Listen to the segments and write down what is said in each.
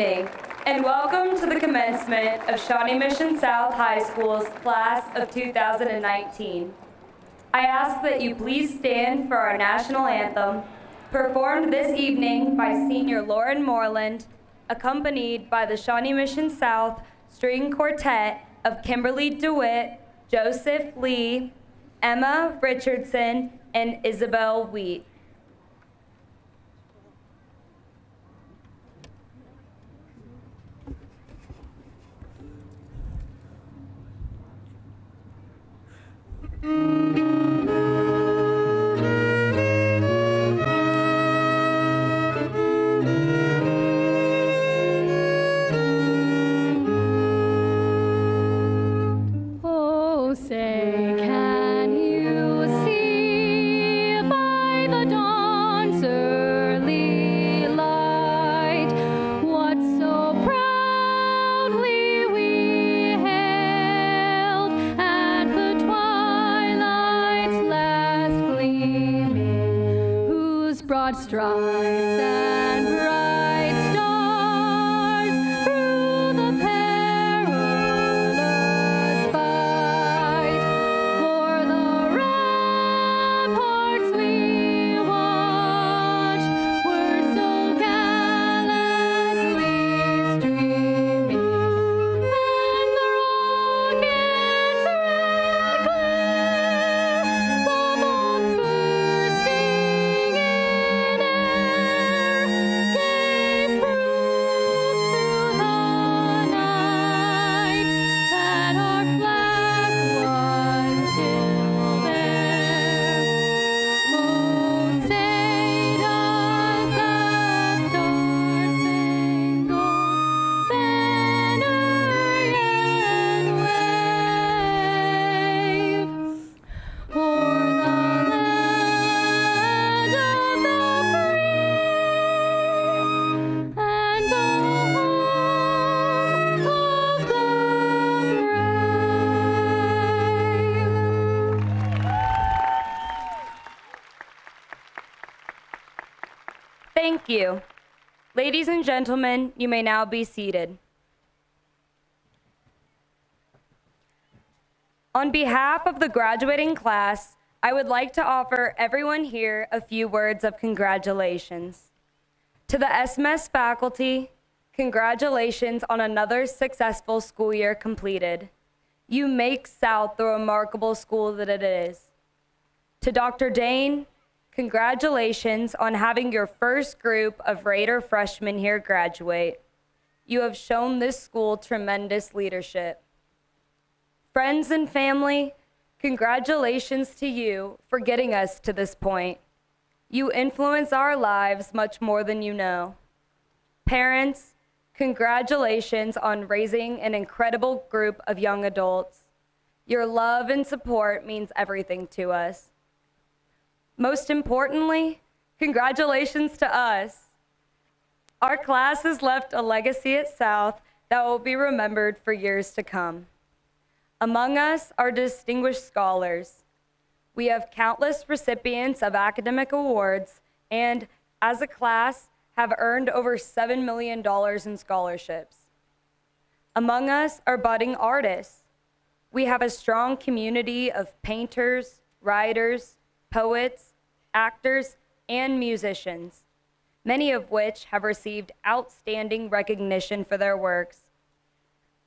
evening, and welcome to the commencement of Shawnee Mission South High School's class of 2019. I ask that you please stand for our national anthem, performed this evening by Senior Lauren Moreland, accompanied by the Shawnee Mission South String Quartet of Kimberly DeWitt, Joseph Lee, Emma Richardson, and Isabel Wheat. Oh, say, can you see by the dawn's early light what so proudly we hailed at the twilight's last gleaming, whose broad stripes and bright stars through the perilous fight o'er the ramparts we watched were so gallantly streaming, and the rocket's red glare, the bombs bursting in air, gave proof through the night that our flag was still there. Oh, say does that star-spangled banner yet wave o'er the land of the free and the home of the brave. Thank you. Ladies and gentlemen, you may now be seated. On behalf of the graduating class, I would like to offer everyone here a few words of congratulations. To the SMS faculty, congratulations on another successful school year completed. You make South the remarkable school that it is. To Dr. Dane, congratulations on having your first group of Raider freshmen here graduate. You have shown this school tremendous leadership. Friends and family, congratulations to you for getting us to this point. You influence our lives much more than you know. Parents, congratulations on raising an incredible group of young adults. Your love and support means everything to us. Most importantly, congratulations to us. Our class has left a legacy at South that will be remembered for years to come. Among us are distinguished scholars. We have countless recipients of academic awards and, as a class, have earned over $7 million in scholarships. Among us are budding artists. We have a strong community of painters, writers, poets, actors, and musicians, many of which have received outstanding recognition for their works.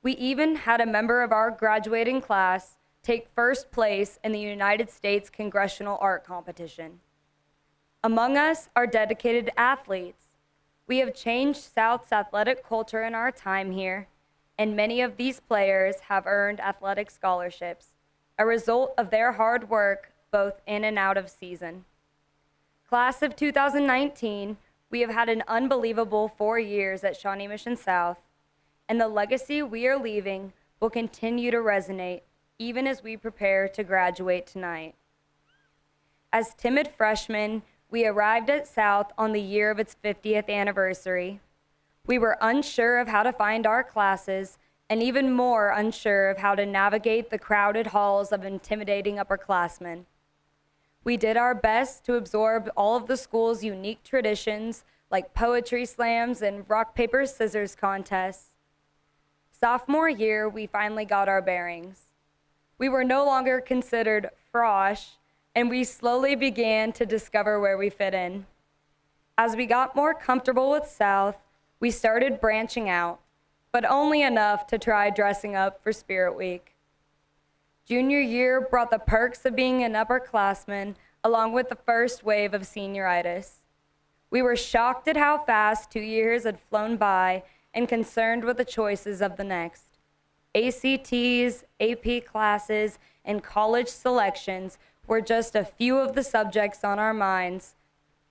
We even had a member of our graduating class take first place in the United States Congressional Art Competition. Among us are dedicated athletes. We have changed South's athletic culture in our time here, and many of these players have earned athletic scholarships, a result of their hard work both in and out of season. Class of 2019, we have had an unbelievable 4 years at Shawnee Mission South, and the legacy we are leaving will continue to resonate even as we prepare to graduate tonight. As timid freshmen, we arrived at South on the year of its 50th anniversary. We were unsure of how to find our classes and even more unsure of how to navigate the crowded halls of intimidating upperclassmen. We did our best to absorb all of the school's unique traditions like poetry slams and rock, paper, scissors contests. Sophomore year, we finally got our bearings. We were no longer considered frosh, and we slowly began to discover where we fit in. As we got more comfortable with South, we started branching out, but only enough to try dressing up for Spirit Week. Junior year brought the perks of being an upperclassman along with the first wave of senioritis. We were shocked at how fast 2 years had flown by and concerned with the choices of the next. ACTs, AP classes, and college selections were just a few of the subjects on our minds,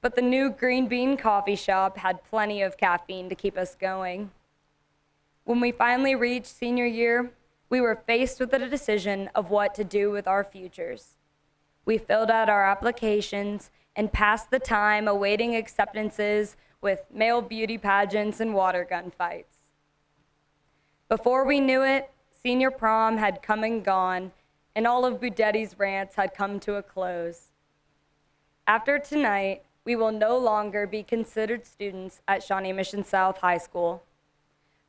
but the new Green Bean coffee shop had plenty of caffeine to keep us going. When we finally reached senior year, we were faced with the decision of what to do with our futures. We filled out our applications and passed the time awaiting acceptances with male beauty pageants and water gun fights. Before we knew it, senior prom had come and gone, and all of Budetti's rants had come to a close. After tonight, we will no longer be considered students at Shawnee Mission South High School.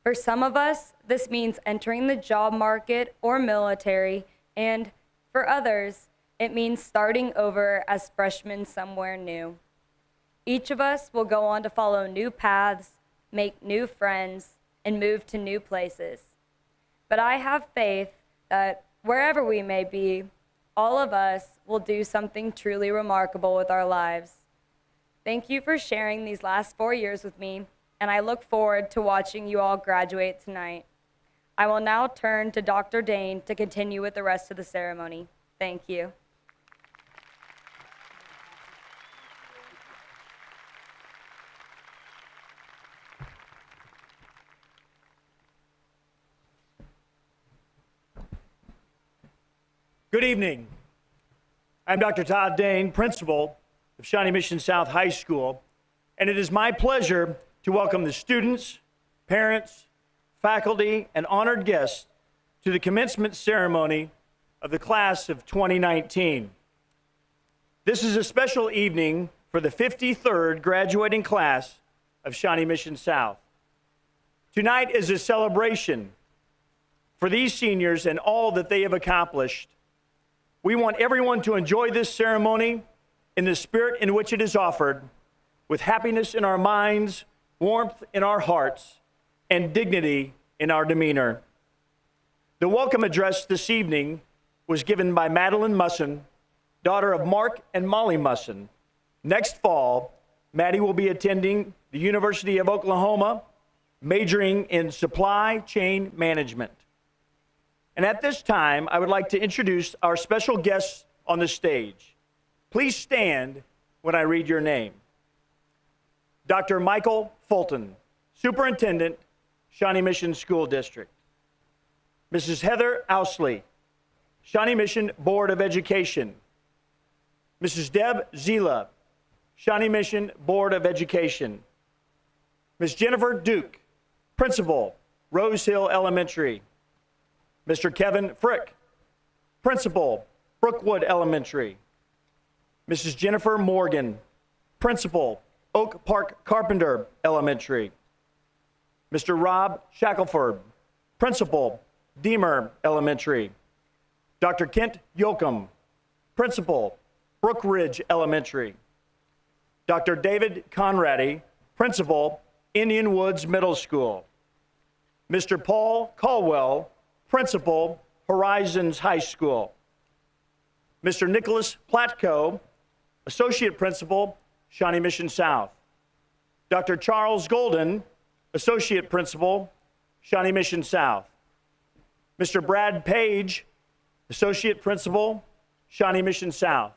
For some of us, this means entering the job market or military, and for others, it means starting over as freshmen somewhere new. Each of us will go on to follow new paths, make new friends, and move to new places. But I have faith that wherever we may be, all of us will do something truly remarkable with our lives. Thank you for sharing these last 4 years with me, and I look forward to watching you all graduate tonight. I will now turn to Dr. Dane to continue with the rest of the ceremony. Thank you. Good evening. I'm Dr. Todd Dane, principal of Shawnee Mission South High School, and it is my pleasure to welcome the students, parents, faculty, and honored guests to the commencement ceremony of the class of 2019. This is a special evening for the 53rd graduating class of Shawnee Mission South. Tonight is a celebration for these seniors and all that they have accomplished. We want everyone to enjoy this ceremony in the spirit in which it is offered, with happiness in our minds, warmth in our hearts, and dignity in our demeanor. The welcome address this evening was given by Madeline Musson, daughter of Mark and Molly Musson. Next fall, Maddie will be attending the University of Oklahoma, majoring in supply chain management. And at this time, I would like to introduce our special guests on the stage. Please stand when I read your name. Dr. Michael Fulton, Superintendent, Shawnee Mission School District. Mrs. Heather Ousley, Shawnee Mission Board of Education. Mrs. Deb Zila, Shawnee Mission Board of Education. Ms. Jennifer Duke, Principal, Rose Hill Elementary. Mr. Kevin Frick, Principal, Brookwood Elementary. Mrs. Jennifer Morgan, Principal, Oak Park Carpenter Elementary. Mr. Rob Shackelford, Principal, Deemer Elementary. Dr. Kent Yoakum, Principal, Brook Ridge Elementary. Dr. David Conradi, Principal, Indian Woods Middle School. Mr. Paul Caldwell, Principal, Horizons High School. Mr. Nicholas Platko, Associate Principal, Shawnee Mission South. Dr. Charles Golden, Associate Principal, Shawnee Mission South. Mr. Brad Page, Associate Principal, Shawnee Mission South.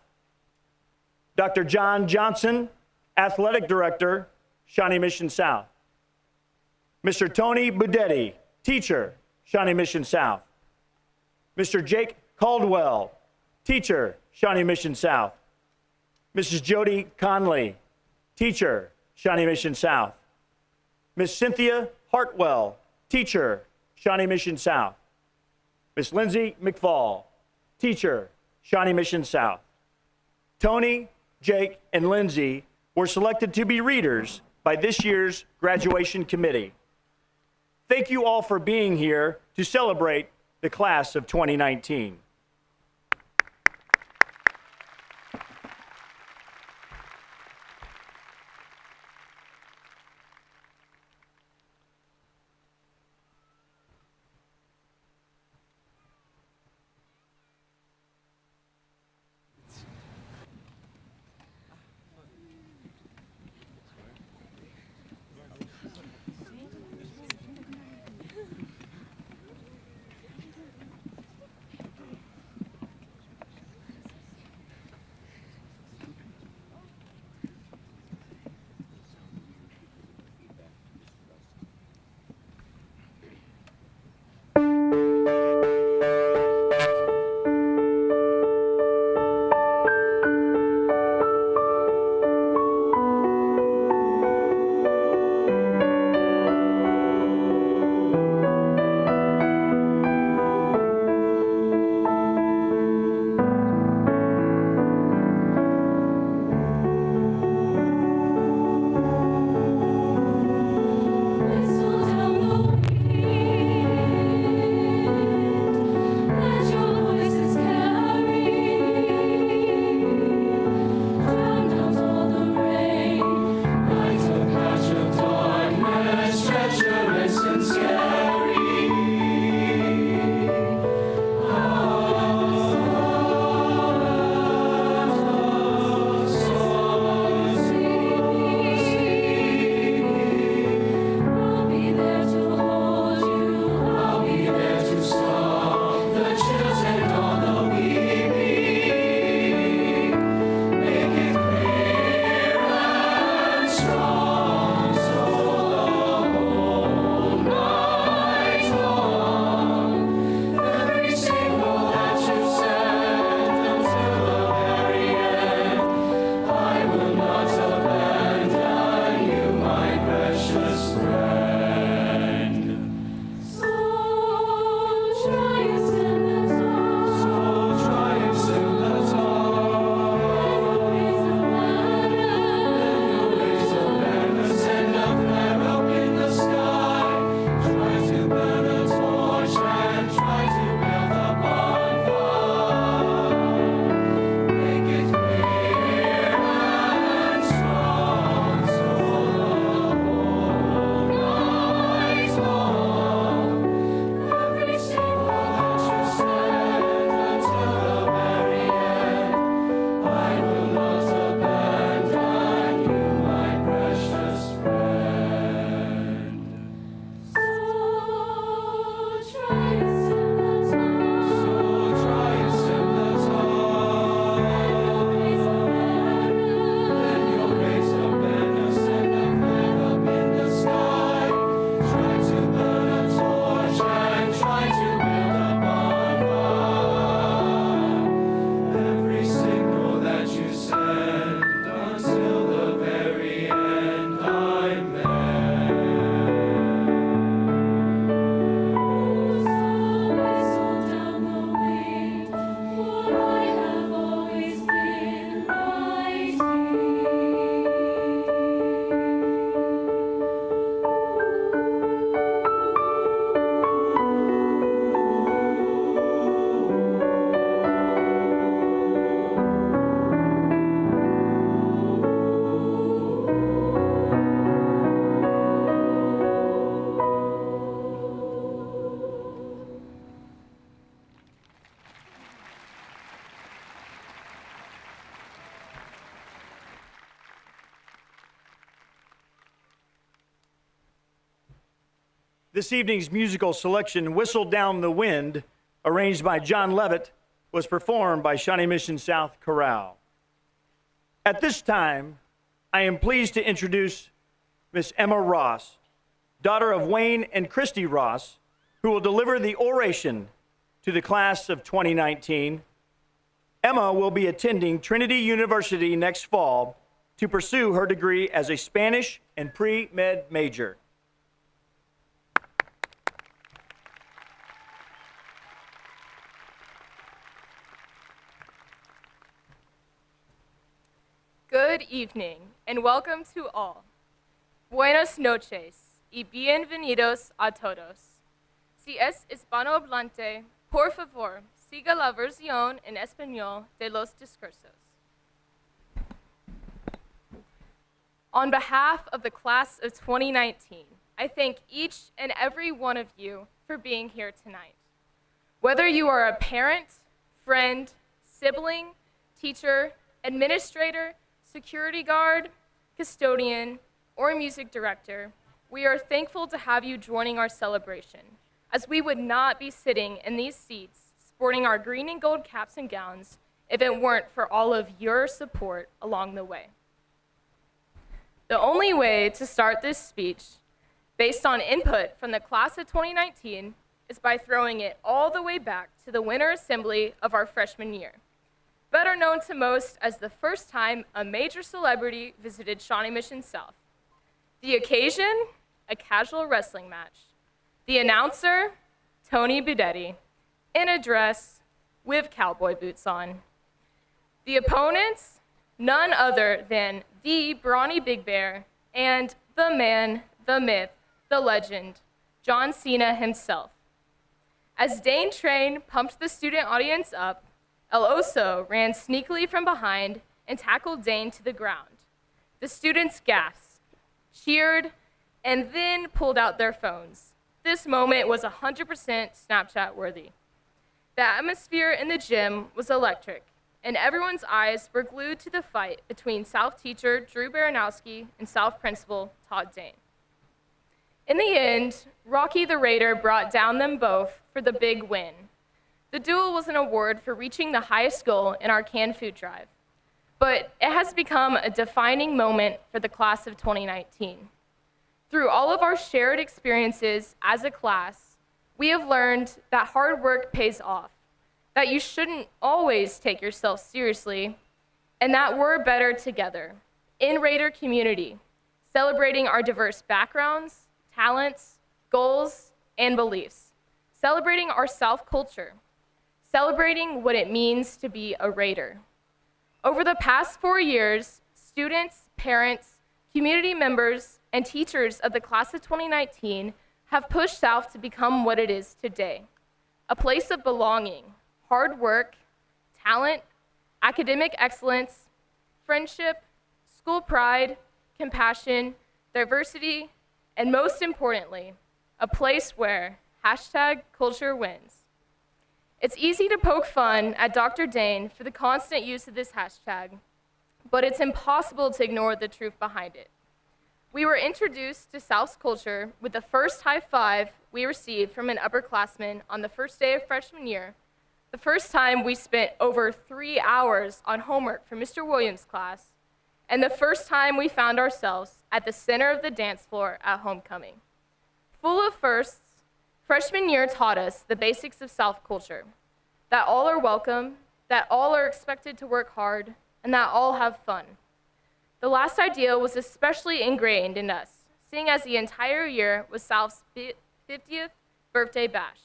Dr. John Johnson, Athletic Director, Shawnee Mission South. Mr. Tony Budetti, Teacher, Shawnee Mission South. Mr. Jake Caldwell, Teacher, Shawnee Mission South. Mrs. Jody Conley, Teacher, Shawnee Mission South. Miss Cynthia Hartwell, Teacher, Shawnee Mission South. Miss Lindsay McFall, Teacher, Shawnee Mission South. Tony, Jake, and Lindsay were selected to be readers by this year's graduation committee. Thank you all for being here to celebrate the class of 2019. This evening's musical selection, Whistle Down the Wind, arranged by John Levitt, was performed by Shawnee Mission South Chorale. At this time, I am pleased to introduce Miss Emma Ross, daughter of Wayne and Christy Ross, who will deliver the oration to the class of 2019. Emma will be attending Trinity University next fall to pursue her degree as a Spanish and pre-med major. Good evening, and welcome to all. Buenas noches y bienvenidos a todos. Si es hispanohablante, por favor, siga la versión en español de los discursos. On behalf of the class of 2019, I thank each and every one of you for being here tonight. Whether you are a parent, friend, sibling, teacher, administrator, security guard, custodian, or music director, we are thankful to have you joining our celebration, as we would not be sitting in these seats sporting our green and gold caps and gowns if it weren't for all of your support along the way. The only way to start this speech, based on input from the class of 2019, is by throwing it all the way back to the winter assembly of our freshman year, better known to most as the first time a major celebrity visited Shawnee Mission South. The occasion, a casual wrestling match. The announcer, Tony Budetti, in a dress with cowboy boots on. The opponents, none other than the brawny Big Bear and the man, the myth, the legend, John Cena himself. As Dane Train pumped the student audience up, El Oso ran sneakily from behind and tackled Dane to the ground. The students gasped, cheered, and then pulled out their phones. This moment was 100% Snapchat worthy. The atmosphere in the gym was electric, and everyone's eyes were glued to the fight between South teacher Drew Baranowski and South principal Todd Dane. In the end, Rocky the Raider brought down them both for the big win. The duel was an award for reaching the highest goal in our canned food drive, but it has become a defining moment for the class of 2019. Through all of our shared experiences as a class, we have learned that hard work pays off, that you shouldn't always take yourself seriously, and that we're better together, in Raider community, celebrating our diverse backgrounds, talents, goals, and beliefs, celebrating our South culture, celebrating what it means to be a Raider. Over the past 4 years, students, parents, community members, and teachers of the class of 2019 have pushed South to become what it is today, a place of belonging, hard work, talent, academic excellence, friendship, school pride, compassion, diversity, and most importantly, a place where #culture wins. It's easy to poke fun at Dr. Dane for the constant use of this hashtag, but it's impossible to ignore the truth behind it. We were introduced to South's culture with the first high five we received from an upperclassman on the first day of freshman year, the first time we spent over 3 hours on homework for Mr. Williams' class, and the first time we found ourselves at the center of the dance floor at homecoming. Full of firsts, freshman year taught us the basics of South culture, that all are welcome, that all are expected to work hard, and that all have fun. The last idea was especially ingrained in us, seeing as the entire year was South's 50th birthday bash,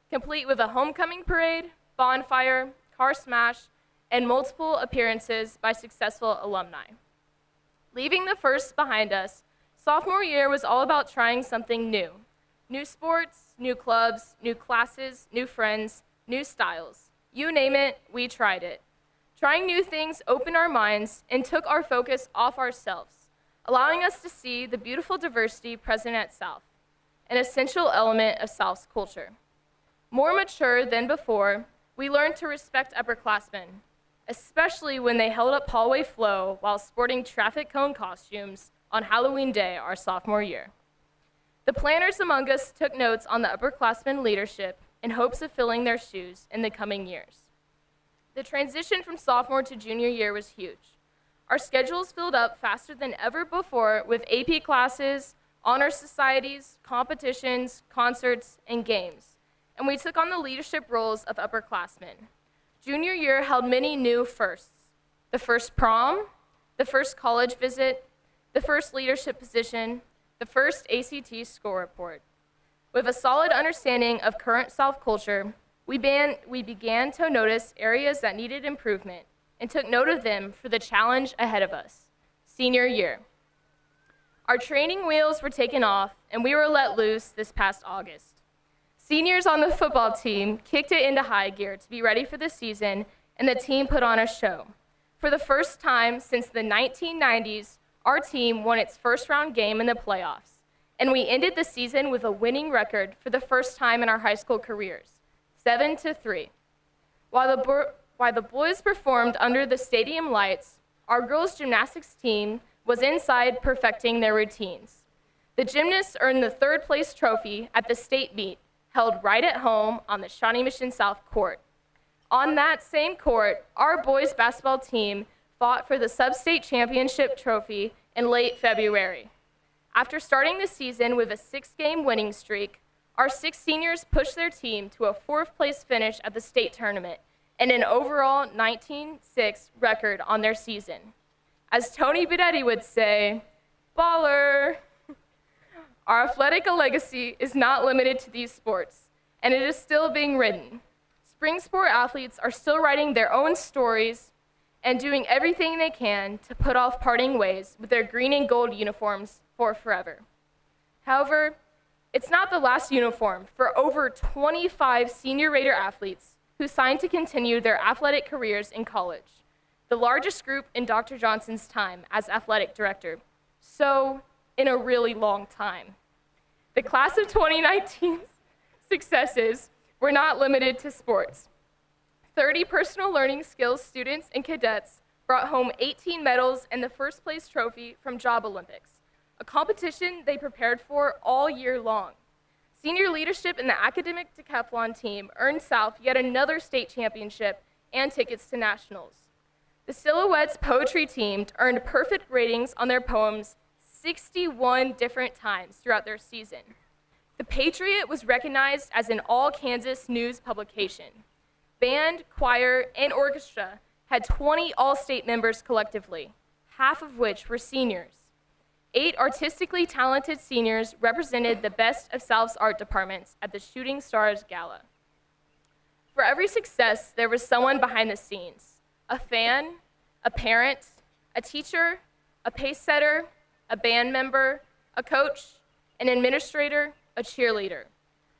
complete with a homecoming parade, bonfire, car smash, and multiple appearances by successful alumni. Leaving the first behind us, sophomore year was all about trying something new. New sports, new clubs, new classes, new friends, new styles. You name it, we tried it. Trying new things opened our minds and took our focus off ourselves, allowing us to see the beautiful diversity present at South, an essential element of South's culture. More mature than before, we learned to respect upperclassmen, especially when they held up hallway flow while sporting traffic cone costumes on Halloween Day our sophomore year. The planners among us took notes on the upperclassmen leadership in hopes of filling their shoes in the coming years. The transition from sophomore to junior year was huge. Our schedules filled up faster than ever before with AP classes, honor societies, competitions, concerts, and games, and we took on the leadership roles of upperclassmen. Junior year held many new firsts: the first prom, the first college visit, the first leadership position, the first ACT score report. With a solid understanding of current South culture, we began to notice areas that needed improvement and took note of them for the challenge ahead of us, senior year. Our training wheels were taken off, and we were let loose this past August. Seniors on the football team kicked it into high gear to be ready for the season, and the team put on a show. For the first time since the 1990s, our team won its first-round game in the playoffs, and we ended the season with a winning record for the first time in our high school careers, 7-3. While the boys performed under the stadium lights, our girls' gymnastics team was inside perfecting their routines. The gymnasts earned the third-place trophy at the state meet, held right at home on the Shawnee Mission South court. On that same court, our boys' basketball team fought for the sub-state championship trophy in late February. After starting the season with a 6-game winning streak, our 6 seniors pushed their team to a 4th-place finish at the state tournament and an overall 19-6 record on their season. As Tony Benetti would say, baller! Our athletic legacy is not limited to these sports, and it is still being written. Spring sport athletes are still writing their own stories and doing everything they can to put off parting ways with their green and gold uniforms for forever. However, it's not the last uniform for over 25 senior Raider athletes who signed to continue their athletic careers in college, the largest group in Dr. Johnson's time as athletic director, so in a really long time. The class of 2019's successes were not limited to sports. 30 personal learning skills students and cadets brought home 18 medals and the first-place trophy from Job Olympics, a competition they prepared for all year long. Senior leadership in the academic decathlon team earned South yet another state championship and tickets to nationals. The Silhouettes poetry team earned perfect ratings on their poems 61 different times throughout their season. The Patriot was recognized as an all-Kansas news publication. Band, choir, and orchestra had 20 all-state members collectively, half of which were seniors. 8 artistically talented seniors represented the best of South's art departments at the Shooting Stars Gala. For every success, there was someone behind the scenes: a fan, a parent, a teacher, a pace setter, a band member, a coach, an administrator, a cheerleader.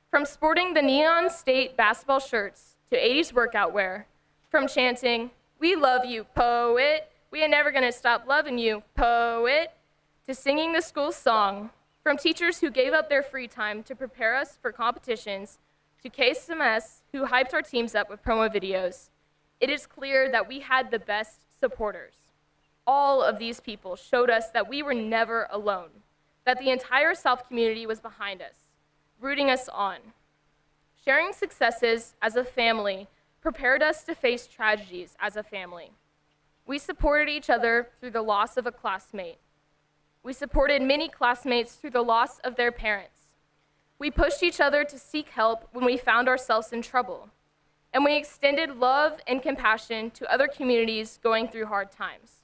From sporting the neon state basketball shirts to 80s workout wear, from chanting, "We love you, poet, we ain't never gonna stop loving you, poet," to singing the school song, from teachers who gave up their free time to prepare us for competitions, to KSMS who hyped our teams up with promo videos, it is clear that we had the best supporters. All of these people showed us that we were never alone, that the entire South community was behind us, rooting us on. Sharing successes as a family prepared us to face tragedies as a family. We supported each other through the loss of a classmate. We supported many classmates through the loss of their parents. We pushed each other to seek help when we found ourselves in trouble. And we extended love and compassion to other communities going through hard times.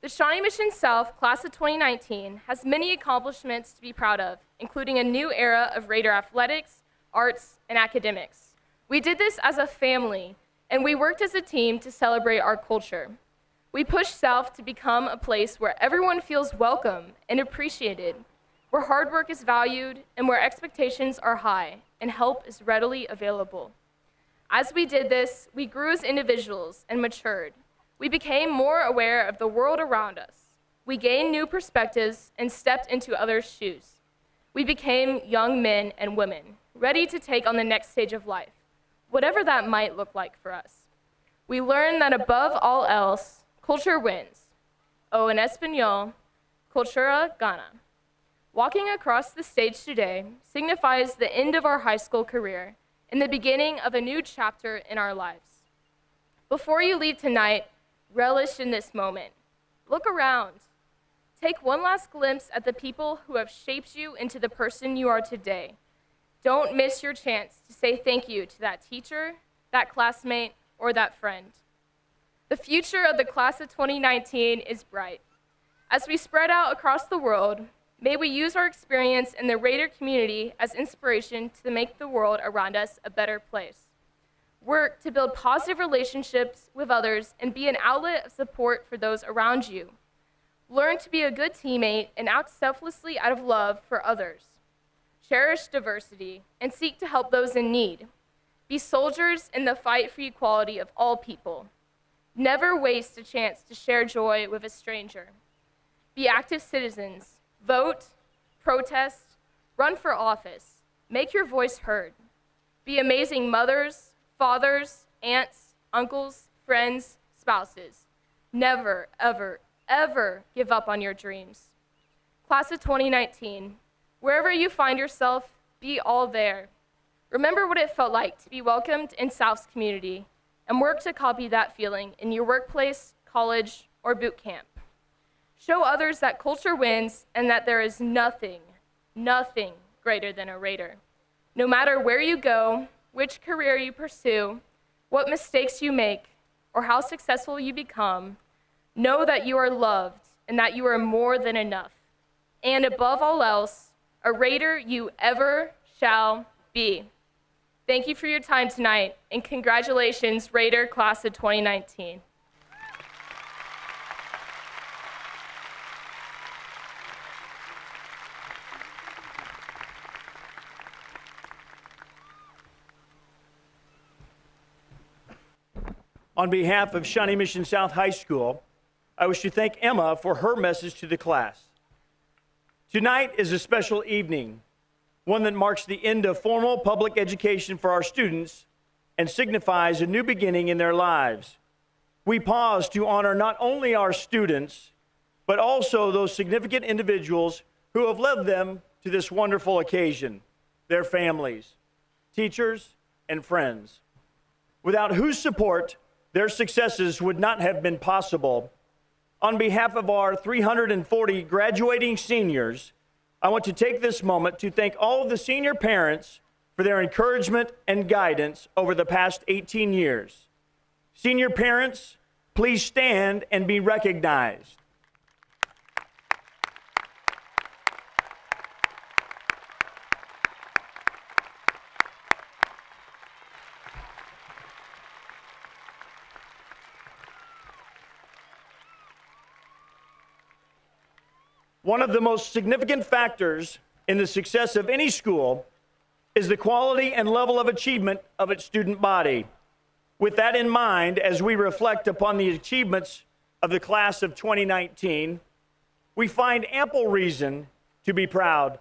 The Shawnee Mission South Class of 2019 has many accomplishments to be proud of, including a new era of Raider athletics, arts, and academics. We did this as a family, and we worked as a team to celebrate our culture. We pushed South to become a place where everyone feels welcome and appreciated, where hard work is valued, and where expectations are high and help is readily available. As we did this, we grew as individuals and matured. We became more aware of the world around us. We gained new perspectives and stepped into others' shoes. We became young men and women, ready to take on the next stage of life, whatever that might look like for us. We learned that above all else, culture wins. O en español, cultura gana. Walking across the stage today signifies the end of our high school career and the beginning of a new chapter in our lives. Before you leave tonight, relish in this moment. Look around. Take one last glimpse at the people who have shaped you into the person you are today. Don't miss your chance to say thank you to that teacher, that classmate, or that friend. The future of the class of 2019 is bright. As we spread out across the world, may we use our experience in the Raider community as inspiration to make the world around us a better place. Work to build positive relationships with others and be an outlet of support for those around you. Learn to be a good teammate and act selflessly out of love for others. Cherish diversity and seek to help those in need. Be soldiers in the fight for equality of all people. Never waste a chance to share joy with a stranger. Be active citizens. Vote, protest, run for office. Make your voice heard. Be amazing mothers, fathers, aunts, uncles, friends, spouses. Never, ever, ever give up on your dreams. Class of 2019, wherever you find yourself, be all there. Remember what it felt like to be welcomed in South's community and work to copy that feeling in your workplace, college, or boot camp. Show others that culture wins and that there is nothing greater than a Raider. No matter where you go, which career you pursue, what mistakes you make, or how successful you become, know that you are loved and that you are more than enough. And above all else, a Raider you ever shall be. Thank you for your time tonight, and congratulations, Raider Class of 2019. On behalf of Shawnee Mission South High School, I wish to thank Emma for her message to the class. Tonight is a special evening, one that marks the end of formal public education for our students and signifies a new beginning in their lives. We pause to honor not only our students, but also those significant individuals who have led them to this wonderful occasion, their families, teachers, and friends, without whose support their successes would not have been possible. On behalf of our 340 graduating seniors, I want to take this moment to thank all of the senior parents for their encouragement and guidance over the past 18 years. Senior parents, please stand and be recognized. One of the most significant factors in the success of any school is the quality and level of achievement of its student body. With that in mind, as we reflect upon the achievements of the class of 2019, we find ample reason to be proud.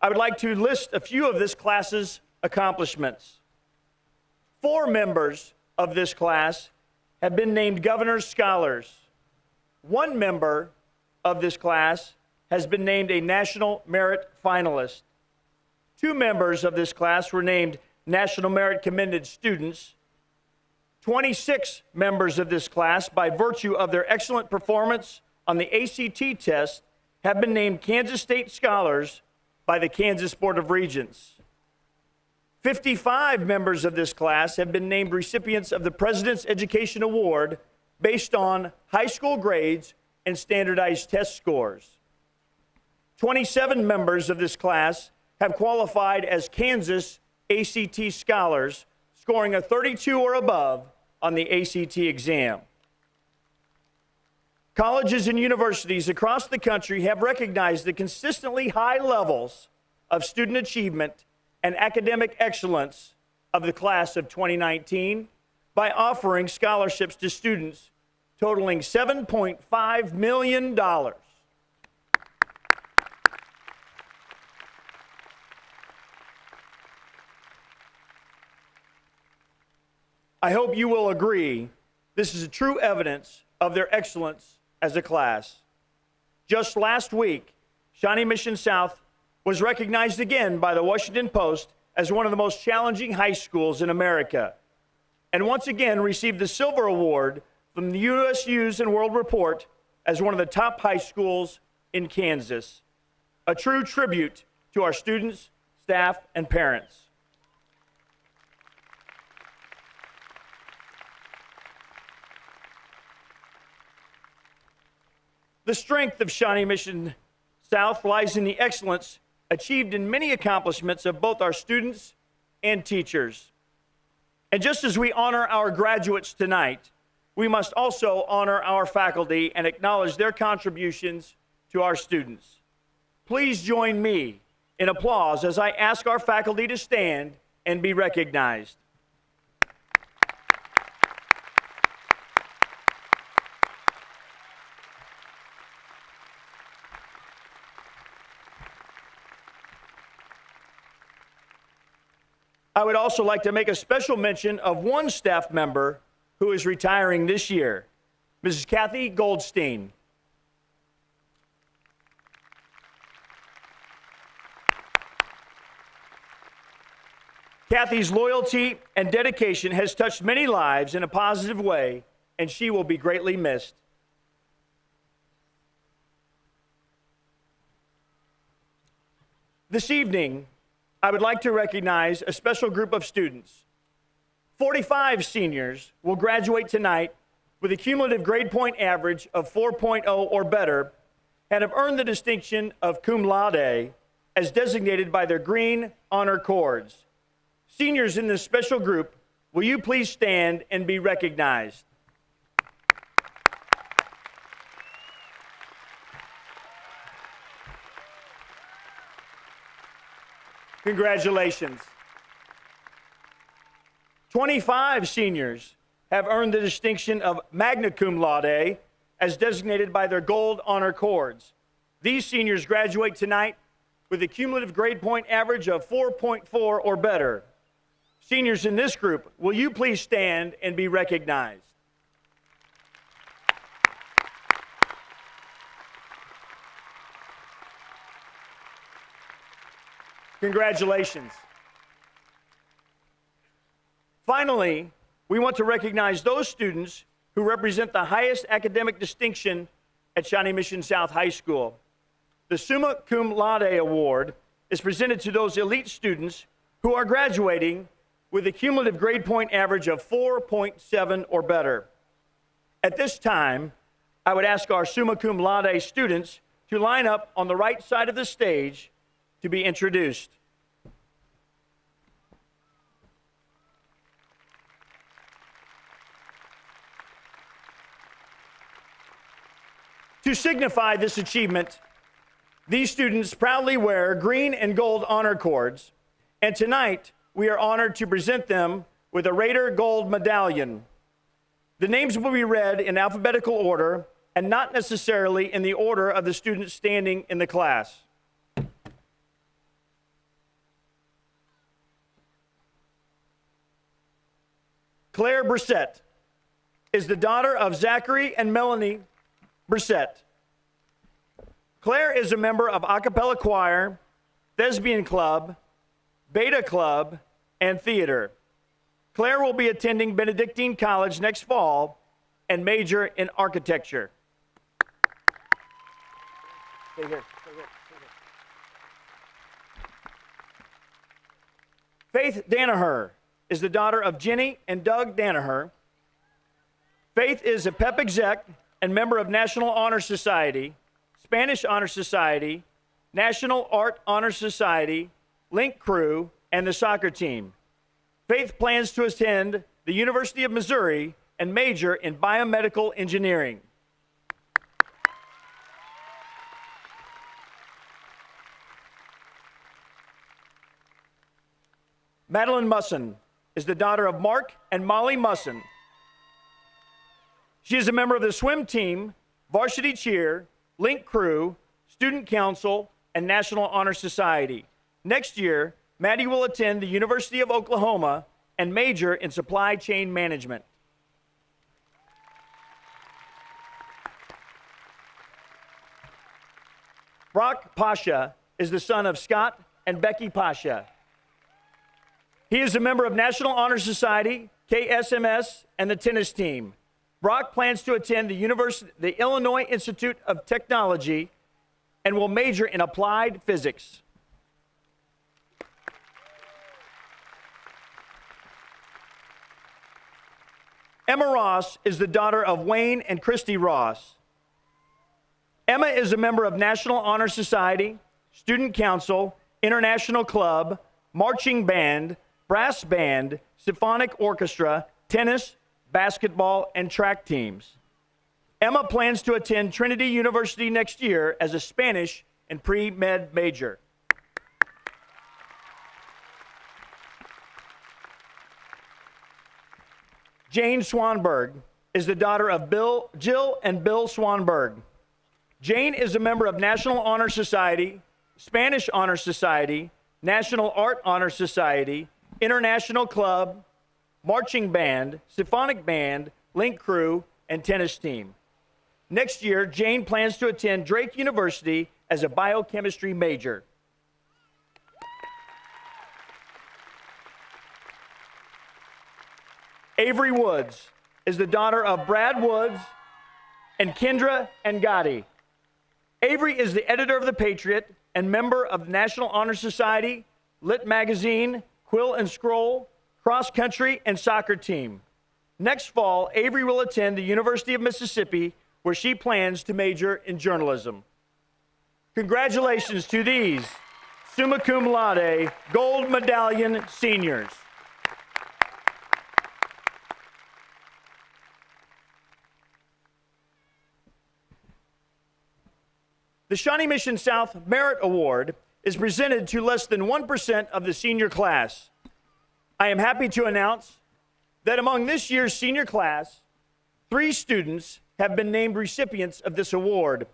I would like to list a few of this class's accomplishments. 4 members of this class have been named Governor's Scholars. 1 member of this class has been named a National Merit Finalist. 2 members of this class were named National Merit Commended Students. 26 members of this class, by virtue of their excellent performance on the ACT test, have been named Kansas State Scholars by the Kansas Board of Regents. 55 members of this class have been named recipients of the President's Education Award based on high school grades and standardized test scores. 27 members of this class have qualified as Kansas ACT Scholars, scoring a 32 or above on the ACT exam. Colleges and universities across the country have recognized the consistently high levels of student achievement and academic excellence of the class of 2019 by offering scholarships to students totaling $7.5 million. I hope you will agree this is a true evidence of their excellence as a class. Just last week, Shawnee Mission South was recognized again by the Washington Post as one of the most challenging high schools in America, and once again received the Silver Award from the U.S. News and World Report as one of the top high schools in Kansas. A true tribute to our students, staff, and parents. The strength of Shawnee Mission South lies in the excellence achieved in many accomplishments of both our students and teachers. And just as we honor our graduates tonight, we must also honor our faculty and acknowledge their contributions to our students. Please join me in applause as I ask our faculty to stand and be recognized. I would also like to make a special mention of one staff member who is retiring this year, Mrs. Kathy Goldstein. Kathy's loyalty and dedication has touched many lives in a positive way, and she will be greatly missed. This evening, I would like to recognize a special group of students. 45 seniors will graduate tonight with a cumulative grade point average of 4.0 or better and have earned the distinction of cum laude as designated by their green honor cords. Seniors in this special group, will you please stand and be recognized? Congratulations. 25 seniors have earned the distinction of magna cum laude as designated by their gold honor cords. These seniors graduate tonight with a cumulative grade point average of 4.4 or better. Seniors in this group, will you please stand and be recognized? Congratulations. Finally, we want to recognize those students who represent the highest academic distinction at Shawnee Mission South High School. The Summa Cum Laude Award is presented to those elite students who are graduating with a cumulative grade point average of 4.7 or better. At this time, I would ask our Summa Cum Laude students to line up on the right side of the stage to be introduced. To signify this achievement, these students proudly wear green and gold honor cords, and tonight we are honored to present them with a Raider Gold Medallion. The names will be read in alphabetical order and not necessarily in the order of the students standing in the class. Claire Brissett is the daughter of Zachary and Melanie Brissett. Claire is a member of a cappella choir, thespian club, beta club, and theater. Claire will be attending Benedictine College next fall and major in architecture. Stay here. Faith Danaher is the daughter of Jenny and Doug Danaher. Faith is a PEP exec and member of National Honor Society, Spanish Honor Society, National Art Honor Society, Link Crew, and the soccer team. Faith plans to attend the University of Missouri and major in biomedical engineering. Madeline Musson is the daughter of Mark and Molly Musson. She is a member of the swim team, varsity cheer, Link Crew, student council, and National Honor Society. Next year, Maddie will attend the University of Oklahoma and major in supply chain management. Brock Pasha is the son of Scott and Becky Pasha. He is a member of National Honor Society, KSMS, and the tennis team. Brock plans to attend the Illinois Institute of Technology and will major in applied physics. Emma Ross is the daughter of Wayne and Christy Ross. Emma is a member of National Honor Society, Student Council, International Club, Marching Band, Brass Band, Symphonic Orchestra, tennis, basketball, and track teams. Emma plans to attend Trinity University next year as a Spanish and pre-med major. Jane Swanberg is the daughter of Jill and Bill Swanberg. Jane is a member of National Honor Society, Spanish Honor Society, National Art Honor Society, International Club, Marching Band, Symphonic Band, Link Crew, and tennis team. Next year, Jane plans to attend Drake University as a biochemistry major. Avery Woods is the daughter of Brad Woods and Kendra and Gotti. Avery is the editor of The Patriot and member of the National Honor Society, Lit Magazine, Quill and Scroll, cross country, and soccer team. Next fall, Avery will attend the University of Mississippi, where she plans to major in journalism. Congratulations to these summa cum laude gold medallion seniors. The Shawnee Mission South Merit Award is presented to less than 1% of the senior class. I am happy to announce that among this year's senior class, 3 students have been named recipients of this award.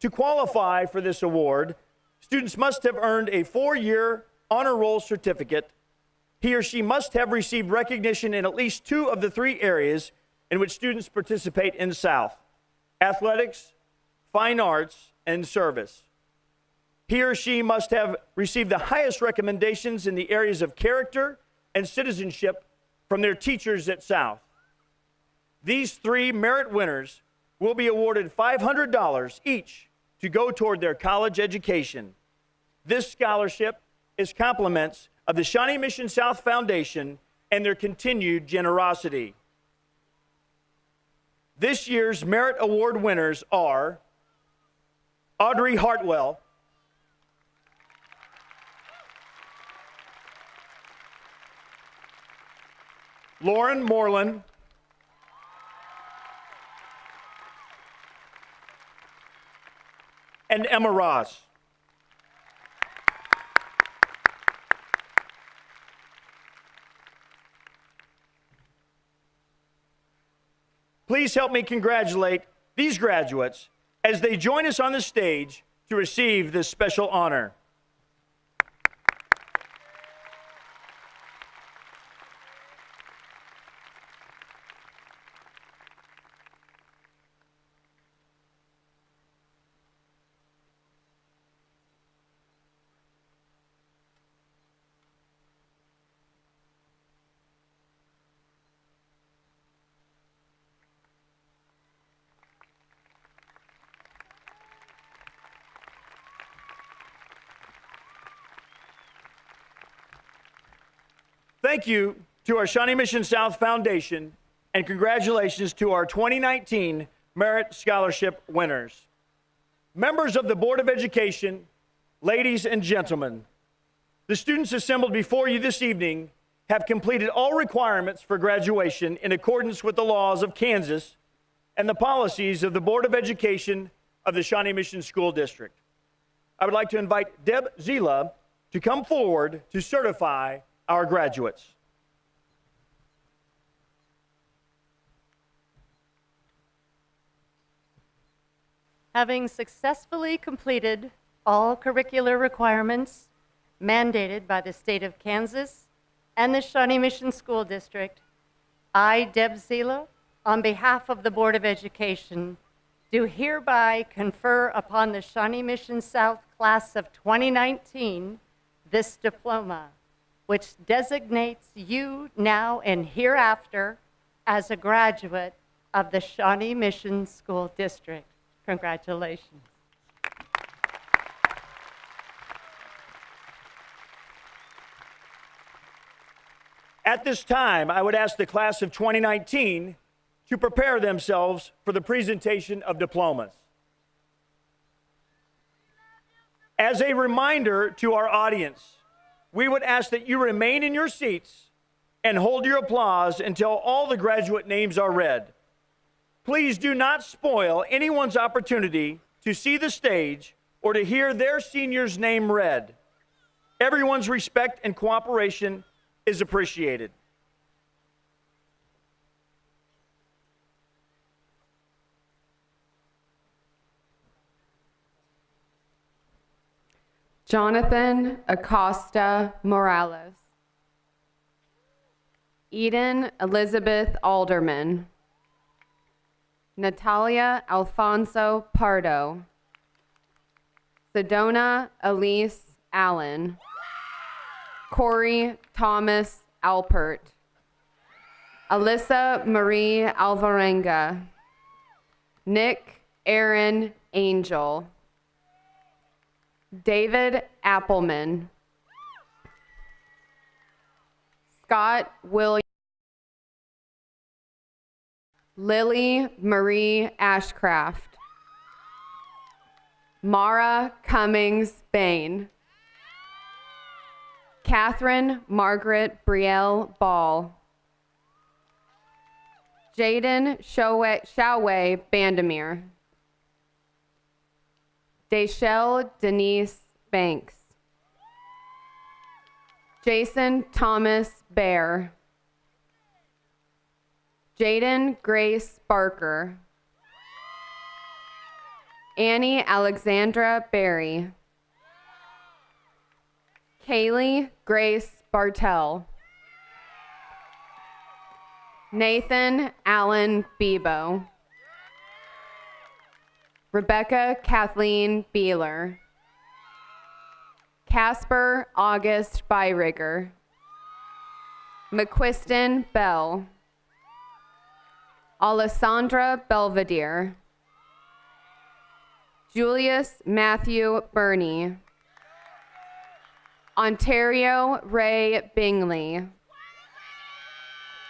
To qualify for this award, students must have earned a 4-year honor roll certificate. He or she must have received recognition in at least 2 of the 3 areas in which students participate in South: athletics, fine arts, and service. He or she must have received the highest recommendations in the areas of character and citizenship from their teachers at South. These 3 merit winners will be awarded $500 each to go toward their college education. This scholarship is compliments of the Shawnee Mission South Foundation and their continued generosity. This year's Merit Award winners are Audrey Hartwell, Lauren Moreland, and Emma Ross. Please help me congratulate these graduates as they join us on the stage to receive this special honor. Thank you to our Shawnee Mission South Foundation, and congratulations to our 2019 Merit Scholarship winners. Members of the Board of Education, ladies and gentlemen, the students assembled before you this evening have completed all requirements for graduation in accordance with the laws of Kansas and the policies of the Board of Education of the Shawnee Mission School District. I would like to invite Deb Zila to come forward to certify our graduates. Having successfully completed all curricular requirements mandated by the state of Kansas and the Shawnee Mission School District, I, Deb Zila, on behalf of the Board of Education, do hereby confer upon the Shawnee Mission South class of 2019 this diploma, which designates you now and hereafter as a graduate of the Shawnee Mission School District. Congratulations. At this time, I would ask the class of 2019 to prepare themselves for the presentation of diplomas. As a reminder to our audience, we would ask that you remain in your seats and hold your applause until all the graduate names are read. Please do not spoil anyone's opportunity to see the stage or to hear their senior's name read. Everyone's respect and cooperation is appreciated. Jonathan Acosta Morales. Eden Elizabeth Alderman. Natalia Alfonso Pardo. Sedona Elise Allen. Corey Thomas Alpert. Alyssa Marie Alvarenga. Nick Aaron Angel. David Appleman. Scott Williams. Lily Marie Ashcraft. Mara Cummings Bain. Catherine Margaret Brielle Ball. Jaden Shaway Bandemir. Deshelle Denise Banks. Jason Thomas Bear. Jaden Grace Barker. Annie Alexandra Berry. Kaylee Grace Bartell. Nathan Allen Bebo. Rebecca Kathleen Beeler. Casper August Byrigger. McQuiston Bell. Alessandra Belvedere. Julius Matthew Burney. Ontario Ray Bingley.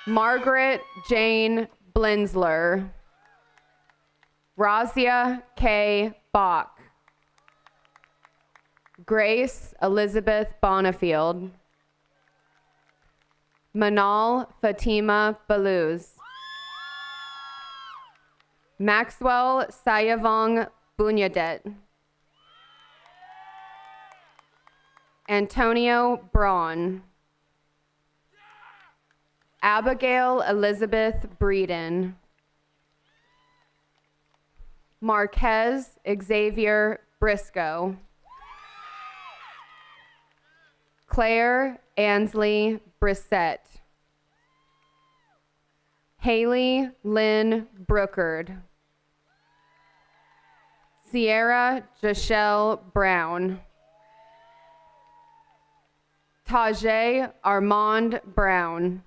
Margaret Jane Blinzler. Razia K. Bach. Grace Elizabeth Bonifield. Manal Fatima Baluz. Maxwell Sayavong Bunyadet. Antonio Braun. Abigail Elizabeth Breeden. Marquez Xavier Briscoe. Claire Ansley Brissett. Haley Lynn Brookard. Sierra Jashelle Brown. Tajay Armand Brown.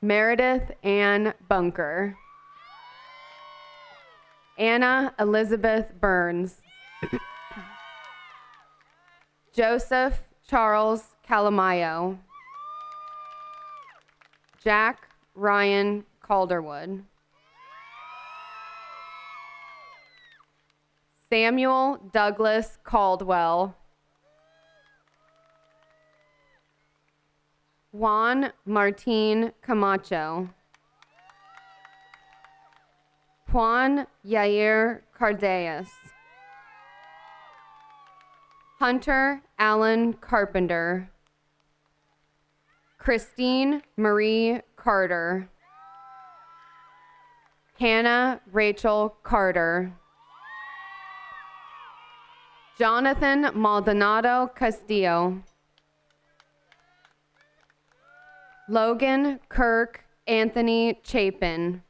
Meredith Ann Bunker. Anna Elizabeth Burns. Joseph Charles Calamayo. Jack Ryan Calderwood. Samuel Douglas Caldwell. Juan Martin Camacho. Juan Yair Cardeas. Hunter Allen Carpenter. Christine Marie Carter. Hannah Rachel Carter. Jonathan Maldonado Castillo. Logan Kirk Anthony Chapin.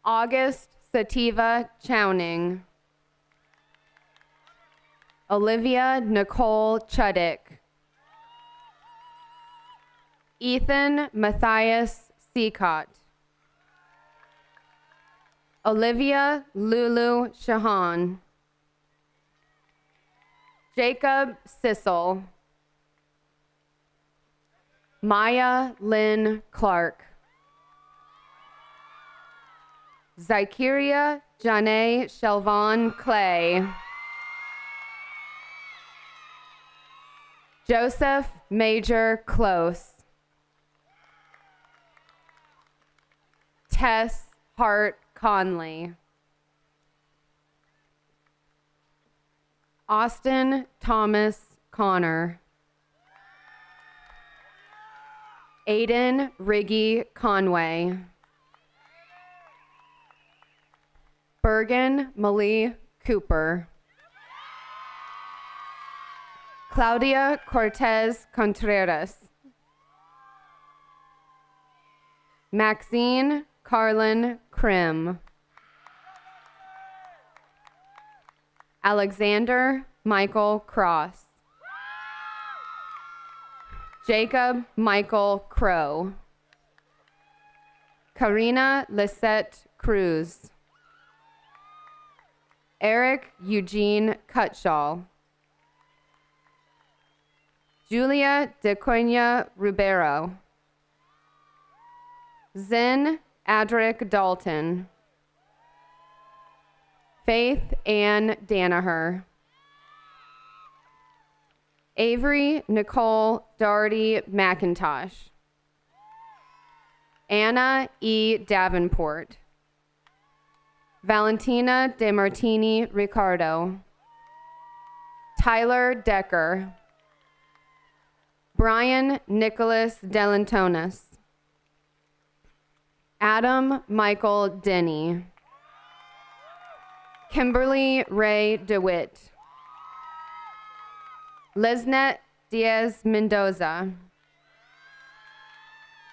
August Sativa Chowning. Olivia Nicole Chuddick. Ethan Matthias Seacott. Olivia Lulu Shahan. Jacob Sissel. Maya Lynn Clark. Zykeria Janae Shelvon Clay. Joseph Major Close. Tess Hart Conley. Austin Thomas Connor. Aiden Riggy Conway. Bergen Malie Cooper. Claudia Cortez Contreras. Maxine Carlin Krim. Alexander Michael Cross. Jacob Michael Crow. Karina Lisette Cruz. Eric Eugene Cutshall. Julia DeConia Rubero. Zen Adric Dalton. Faith Ann Danaher. Avery Nicole Doherty McIntosh. Anna E. Davenport. Valentina De Martini Ricardo. Tyler Decker. Brian Nicholas Delantonis. Adam Michael Denny. Kimberly Ray DeWitt. Lisnet Diaz Mendoza.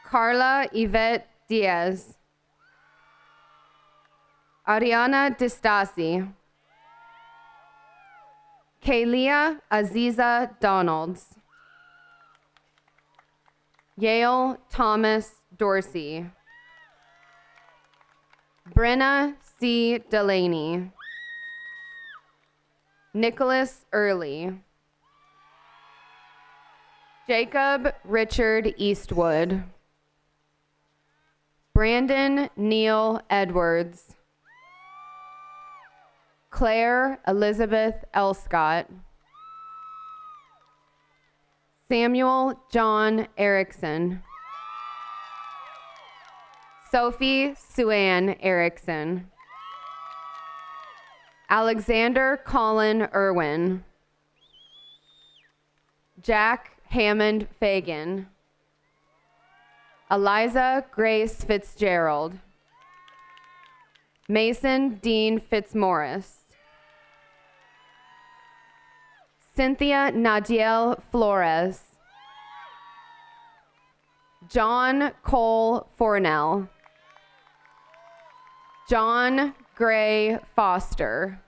Carla Yvette Diaz. Ariana Distasi. Kaylia Aziza Donalds. Yale Thomas Dorsey. Brenna C. Delaney. Nicholas Early. Jacob Richard Eastwood. Brandon Neil Edwards. Claire Elizabeth Elscott. Samuel John Erickson. Sophie Suann Erickson. Alexander Colin Irwin. Jack Hammond Fagan. Eliza Grace Fitzgerald. Mason Dean Fitzmaurice. Cynthia Nadiel Flores. John Cole Fornell. John Gray Foster.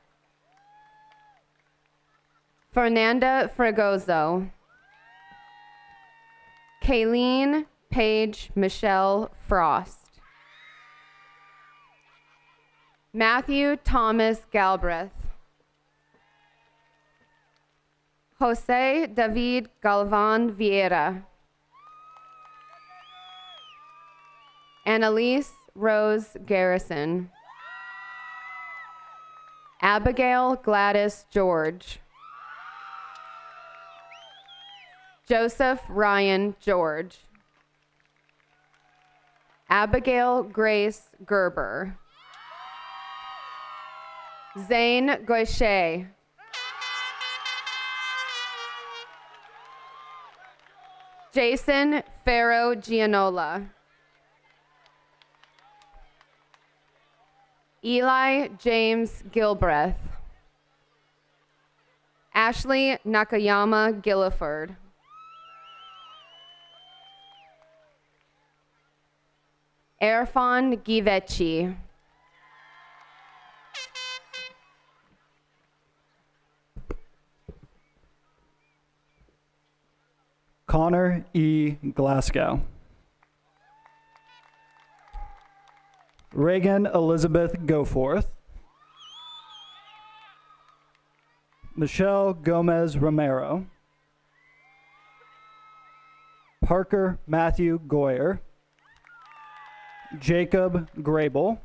Fernanda Fregoso. Kayleen Paige Michelle Frost. Matthew Thomas Galbraith. Jose David Galvan Vieira. Annalise Rose Garrison. Abigail Gladys George. Joseph Ryan George. Abigail Grace Gerber. Zane Gaucher. Jason Farrow Gianola. Eli James Gilbreth. Ashley Nakayama Gilliford. Erfan Givechi. Connor E. Glasgow. Reagan Elizabeth Goforth. Michelle Gomez Romero. Parker Matthew Goyer. Jacob Grable.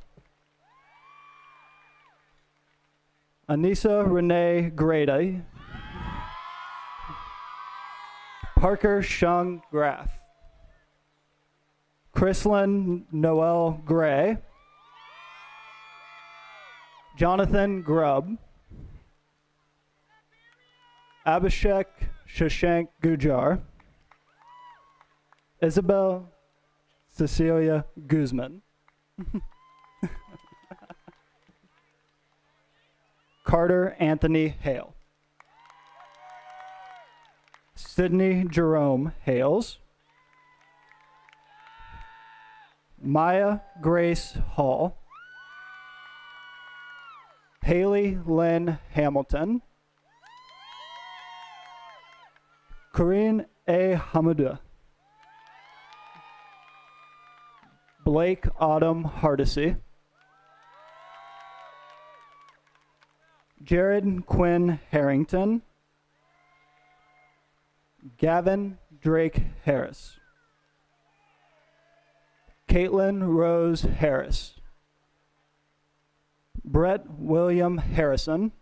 Anissa Renee Grady. Parker Shung Graff. Chrislyn Noel Gray. Jonathan Grubb. Abhishek Shashank Gujar. Isabel Cecilia Guzman. Carter Anthony Hale. Sydney Jerome Hales. Maya Grace Hall. Haley Lynn Hamilton. Corinne A. Hamuda. Blake Autumn Hardesty. Jared Quinn Harrington. Gavin Drake Harris. Caitlin Rose Harris. Brett William Harrison.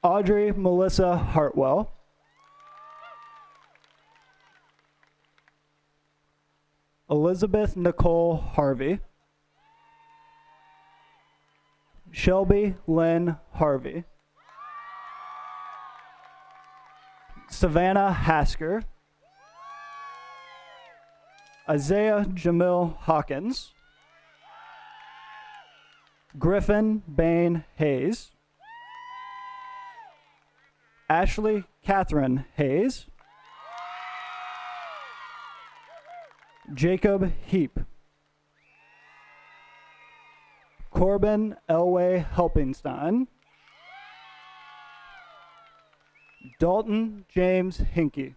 Audrey Melissa Hartwell. Elizabeth Nicole Harvey. Shelby Lynn Harvey. Savannah Hasker. Isaiah Jamil Hawkins. Griffin Bain Hayes. Ashley Catherine Hayes. Jacob Heap. Corbin Elway Helpingstein. Dalton James Hinkey.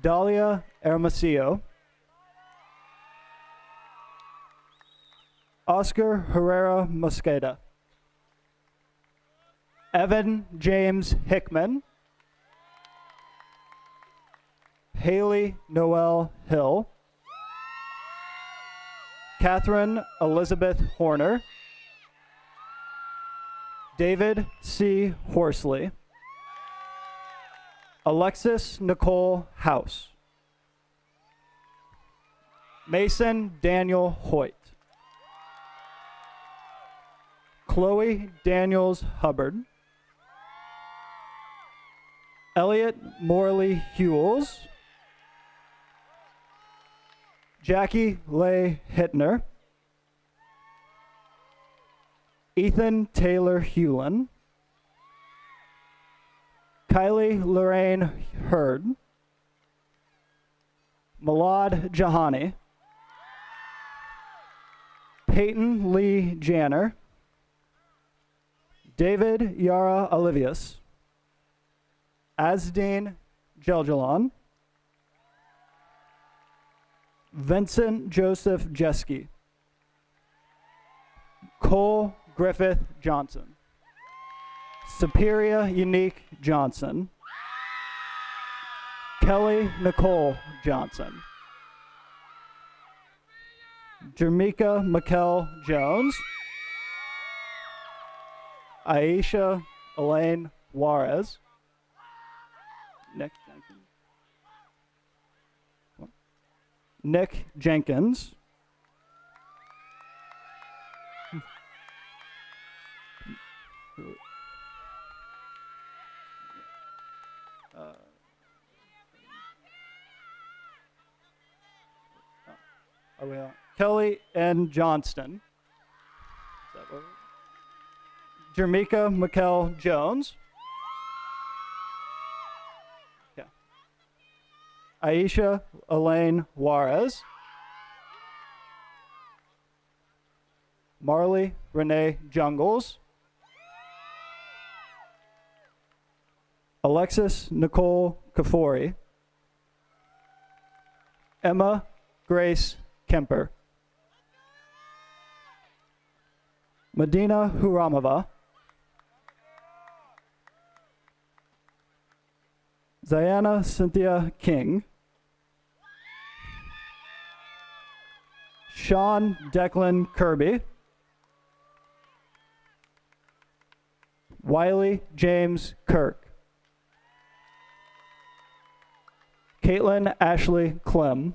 Dahlia Hermosillo. Oscar Herrera Mosqueda. Evan James Hickman. Haley Noel Hill. Catherine Elizabeth Horner. David C. Horsley. Alexis Nicole House. Mason Daniel Hoyt. Chloe Daniels Hubbard. Elliot Morley Hewells. Jackie Leigh Hittner. Ethan Taylor Hewlin. Kylie Lorraine Hurd. Malad Jahani. Peyton Lee Janner. David Yara Olivius. Asdeen Jeljalon. Vincent Joseph Jeske. Cole Griffith Johnson. Superior Unique Johnson. Kelly Nicole Johnson. Jermika Mikkel Jones. Aisha Elaine Juarez. Nick Jenkins. Kelly N. Johnston. Jermika Mikkel Jones. Aisha Elaine Juarez. Marley Renee Jungles. Alexis Nicole Kafori. Emma Grace Kemper. Medina Huramova. Ziana Cynthia King. Sean Declan Kirby. Wiley James Kirk. Caitlin Ashley Clem.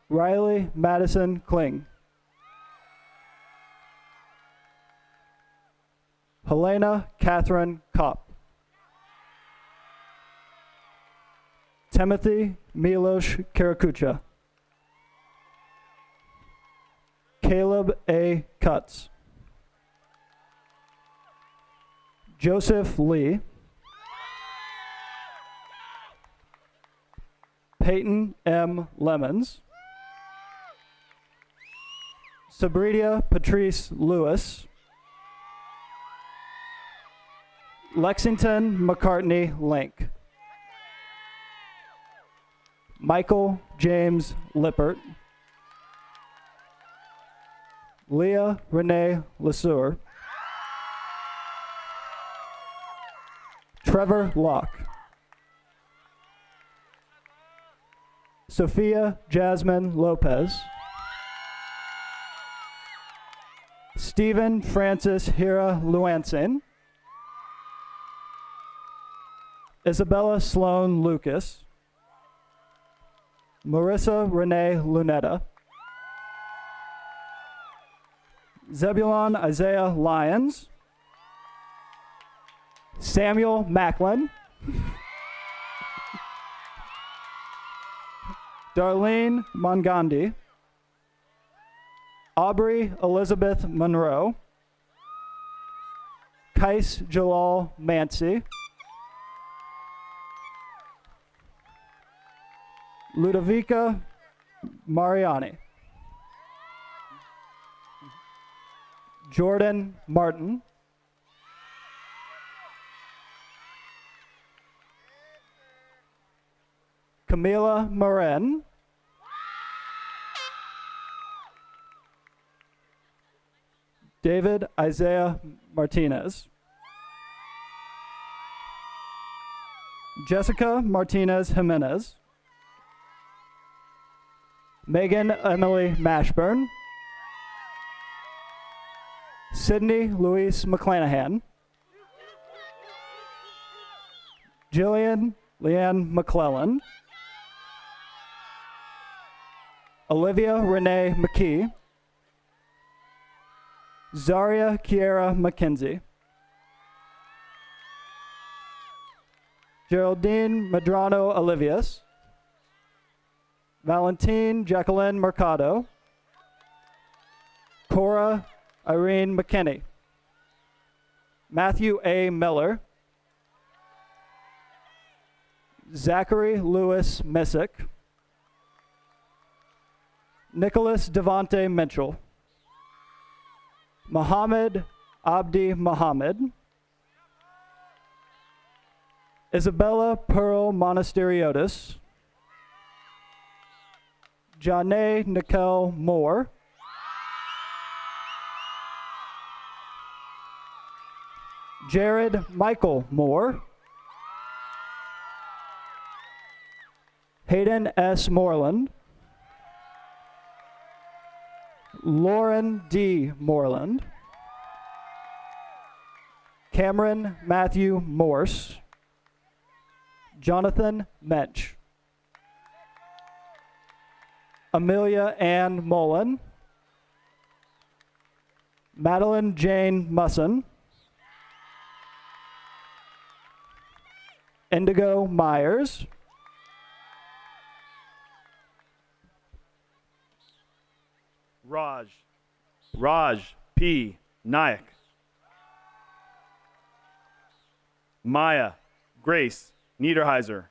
Riley Madison Kling. Helena Catherine Kopp. Timothy Milos Karakucha. Caleb A. Cutts. Joseph Lee. Peyton M. Lemons. Sabrina Patrice Lewis. Lexington McCartney Link. Michael James Lippert. Leah Renee Lesueur. Trevor Locke. Sophia Jasmine Lopez. Stephen Francis Hira Luanson. Isabella Sloan Lucas. Marissa Renee Lunetta. Zebulon Isaiah Lyons. Samuel Macklin. Darlene Mongandi. Aubrey Elizabeth Monroe. Kais Jalal Mancy. Ludovica Mariani. Jordan Martin. Camila Moren. David Isaiah Martinez. Jessica Martinez Jimenez. Megan Emily Mashburn. Sydney Louise McClanahan. Jillian Leanne McClellan. Olivia Renee McKee. Zaria Kiera McKenzie. Geraldine Medrano Olivias. Valentine Jacqueline Mercado. Cora Irene McKinney. Matthew A. Miller. Zachary Lewis Missick. Nicholas Devonte Mitchell. Mohammed Abdi Mohammed. Isabella Pearl Monasteriotis. Janae Nicole Moore. Jared Michael Moore. Hayden S. Moreland. Lauren D. Moreland. Cameron Matthew Morse. Jonathan Mensch. Amelia Ann Mullen. Madeline Jane Musson. Indigo Myers. Raj P. Nayak. Maya Grace Niederheiser.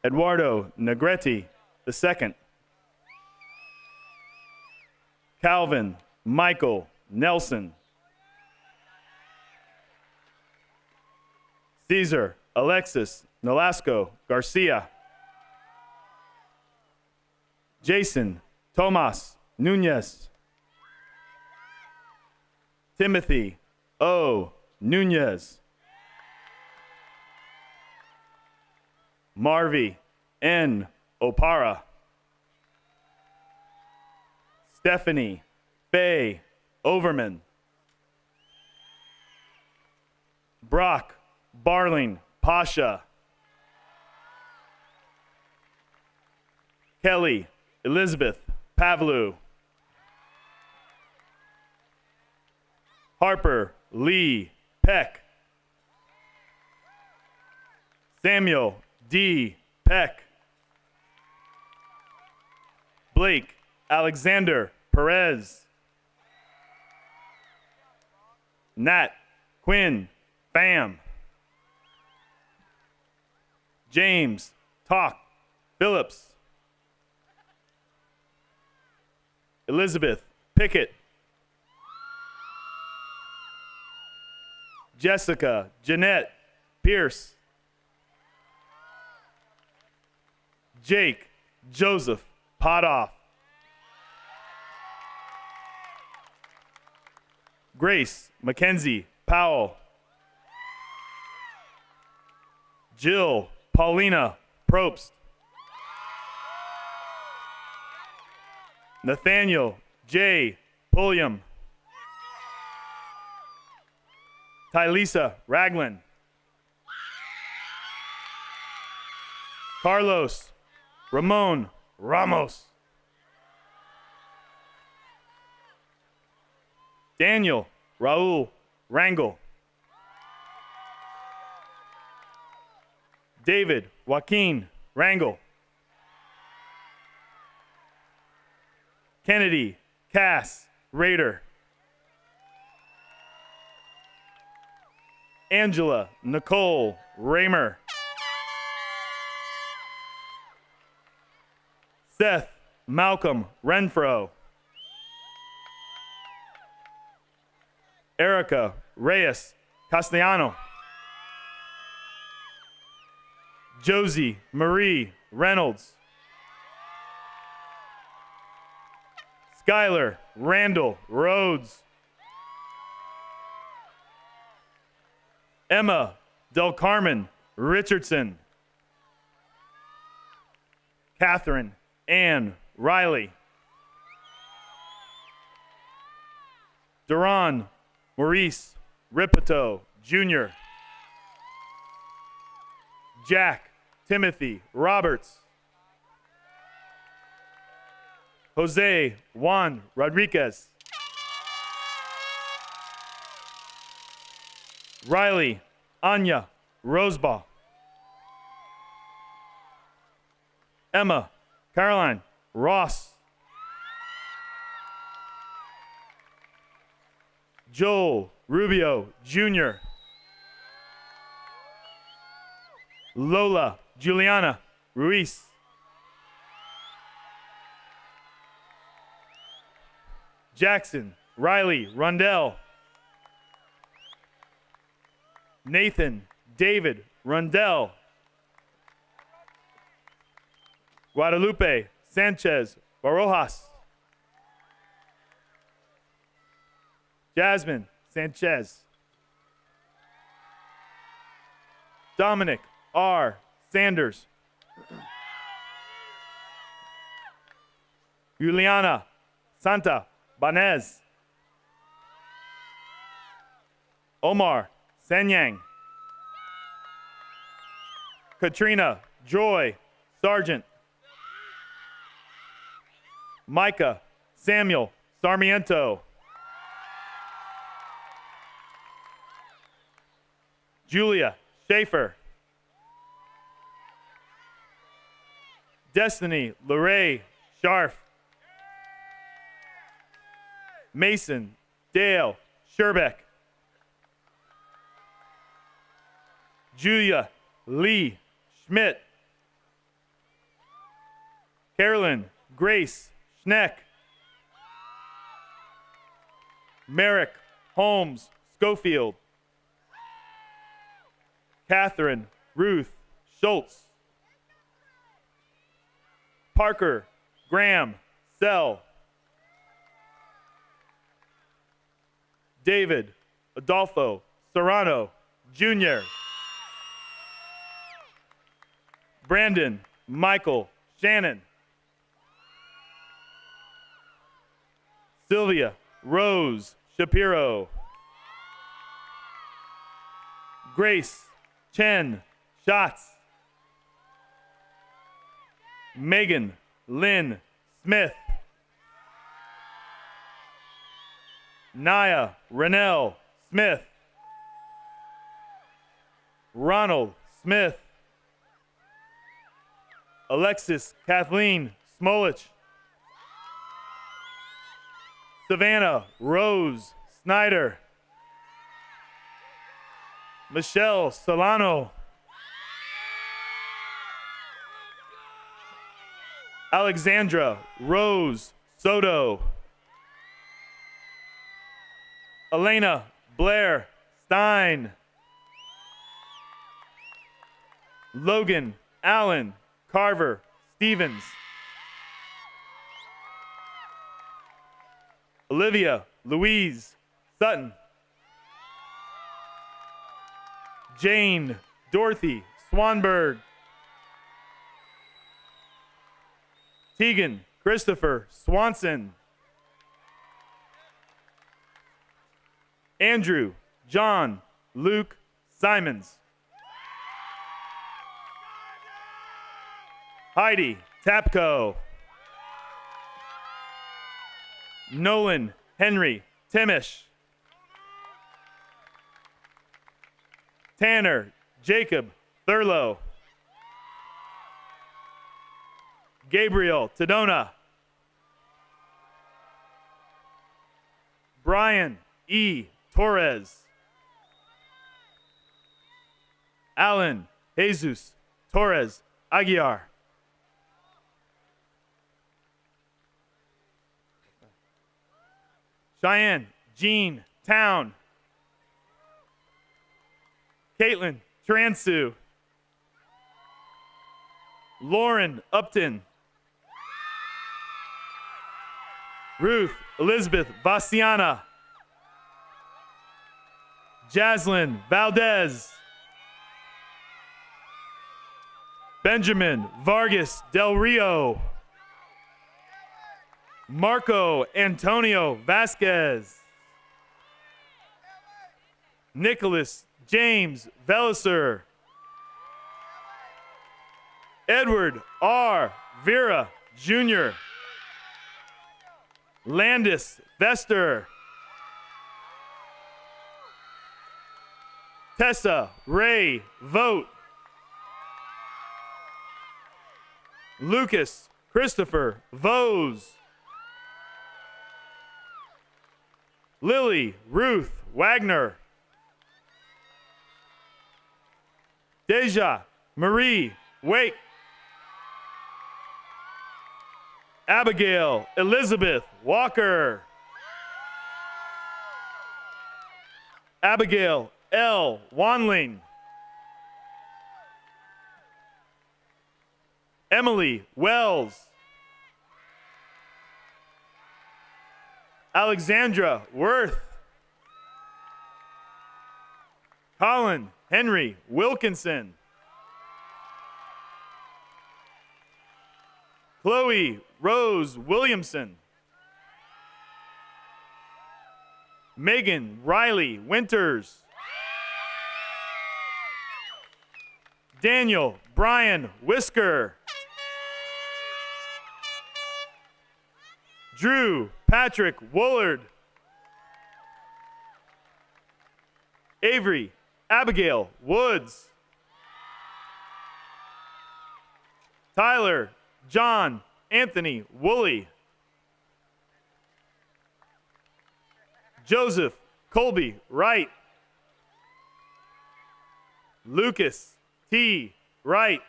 Eduardo Negretti II. Calvin Michael Nelson. Caesar Alexis Nolasco Garcia. Jason Tomas Nunez. Timothy O. Nunez. Marvy N. Opara. Stephanie Faye Overman. Brock Barling Pasha. Kelly Elizabeth Pavlou. Harper Lee Peck. Samuel D. Peck. Blake Alexander Perez. Nat Quinn Pham. James Talk Phillips. Elizabeth Pickett. Jessica Jeanette Pierce. Jake Joseph Potoff. Grace Mackenzie Powell. Jill Paulina Probst. Nathaniel J. Pulliam. Tylisa Ragland. Carlos Ramon Ramos. Daniel Raul Rangel. David Joaquin Rangel. Kennedy Cass Rader. Angela Nicole Raymer. Seth Malcolm Renfro. Erica Reyes Castellano. Josie Marie Reynolds. Skylar Randall Rhodes. Emma Del Carmen Richardson. Catherine Ann Riley. Duran Maurice Ripito Jr. Jack Timothy Roberts. Jose Juan Rodriguez. Riley Anya Rosebaugh. Emma Caroline Ross. Joel Rubio Jr. Lola Juliana Ruiz. Jackson Riley Rundell. Nathan David Rundell. Guadalupe Sanchez Barojas. Jasmine Sanchez. Dominic R. Sanders. Juliana Santa Banez. Omar Sanyang. Katrina Joy Sargent. Micah Samuel Sarmiento. Julia Schaefer. Destiny Lorraine Scharf. Mason Dale Sherbeck. Julia Lee Schmidt. Carolyn Grace Schneck. Merrick Holmes Schofield. Catherine Ruth Schultz. Parker Graham Sell. David Adolfo Serrano Jr. Brandon Michael Shannon. Sylvia Rose Shapiro. Grace Chen Schatz. Megan Lynn Smith. Naya Renell Smith. Ronald Smith. Alexis Kathleen Smolich. Savannah Rose Snyder. Michelle Solano. Alexandra Rose Soto. Elena Blair Stein. Logan Allen Carver Stevens. Olivia Louise Sutton. Jane Dorothy Swanberg. Tegan Christopher Swanson. Andrew John Luke Simons. Heidi Tapko. Nolan Henry Timish. Tanner Jacob Thurlow. Gabriel Tadona. Brian E. Torres. Alan Jesus Torres Aguiar. Cheyenne Jean Town. Caitlin Transu. Lauren Upton. Ruth Elizabeth Bastiana. Jaslyn Valdez. Benjamin Vargas Del Rio. Marco Antonio Vasquez. Nicholas James Veliser. Edward R. Vera Jr. Landis Vester. Tessa Ray Vogt. Lucas Christopher Vose. Lily Ruth Wagner. Deja Marie Wake. Abigail Elizabeth Walker. Abigail L. Wanling. Emily Wells. Alexandra Worth. Colin Henry Wilkinson. Chloe Rose Williamson. Megan Riley Winters. Daniel Brian Whisker. Drew Patrick Woolard. Avery Abigail Woods. Tyler John Anthony Woolley. Joseph Colby Wright. Lucas T. Wright.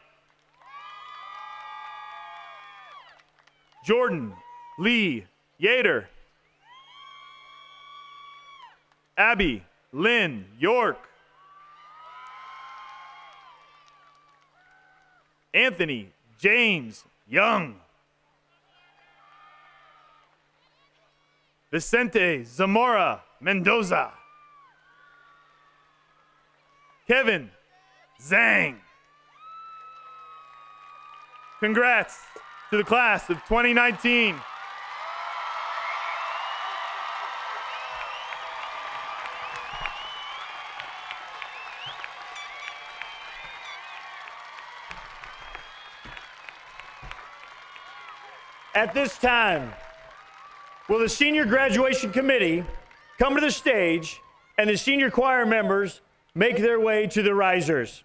Jordan Lee Yater. Abby Lynn York. Anthony James Young. Vicente Zamora Mendoza. Kevin Zhang. Congrats to the class of 2019. At this time, will the senior graduation committee come to the stage and the senior choir members make their way to the risers?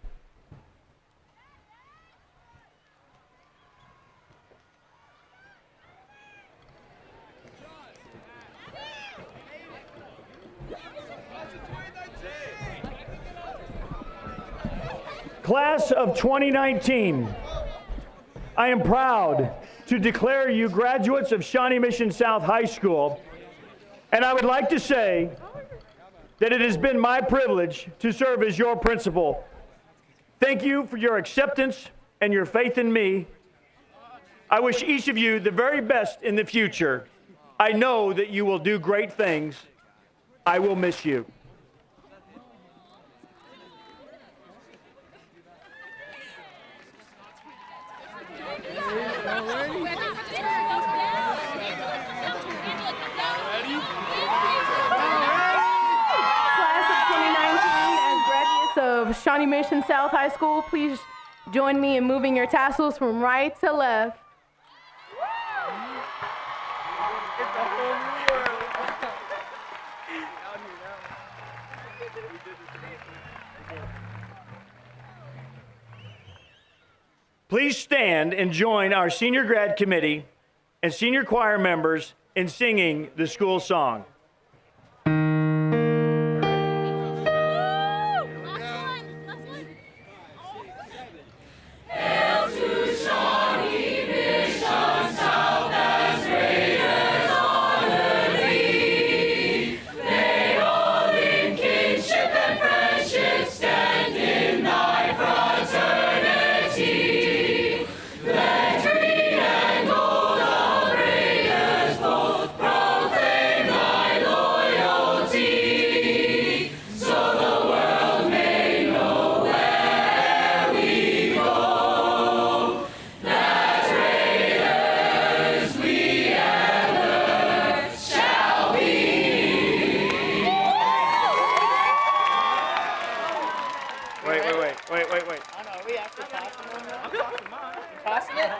Class of 2019, I am proud to declare you graduates of Shawnee Mission South High School, and I would like to say that it has been my privilege to serve as your principal. Thank you for your acceptance and your faith in me. I wish each of you the very best in the future. I know that you will do great things. I will miss you. Of Shawnee Mission South High School, please join me in moving your tassels from right to left. Please stand and join our senior grad committee and senior choir members in singing the school song. Wait. Oh, no, we actually passing on that? I'm passing mine. Passing it?